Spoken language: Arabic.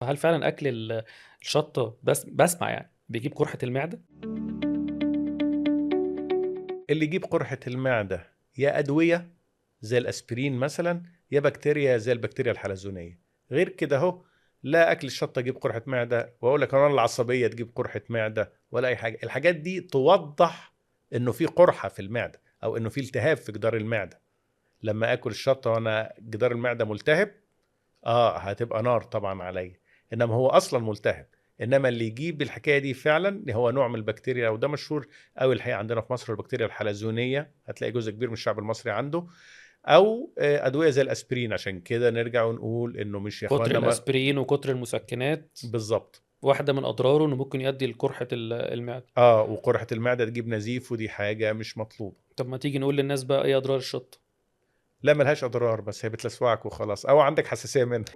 فهل فعلا اكل الشطه بس بسمع يعني بيجيب قرحه المعده؟ اللي يجيب قرحة المعدة يا أدوية زي الأسبرين مثلا، يا بكتيريا زي البكتيريا الحلزونية. غير كده هو لا أكل الشطة يجيب قرحة معدة، وأقول لك أنا العصبية تجيب قرحة معدة ولا أي حاجة. الحاجات دي توضح إنه في قرحة في المعدة أو إنه في التهاب في جدار المعدة. لما آكل الشطة وأنا جدار المعدة ملتهب، هتبقى نار طبعا عليا، انما هو اصلا ملتهب. انما اللي يجيب الحكايه دي فعلا هو نوع من البكتيريا، وده مشهور قوي الحقيقه عندنا في مصر، البكتيريا الحلزونيه. هتلاقي جزء كبير من الشعب المصري عنده، او ادويه زي الاسبرين. عشان كده نرجع ونقول انه مش يا كتر اخوانا ما. الاسبرين وكتر المسكنات بالظبط. واحده من اضراره انه ممكن يؤدي لقرحه المعده. وقرحه المعده تجيب نزيف، ودي حاجه مش مطلوبه. طب ما تيجي نقول للناس بقى ايه اضرار الشطه؟ لا، ملهاش اضرار، بس هي بتلسوعك وخلاص، او عندك حساسيه منها.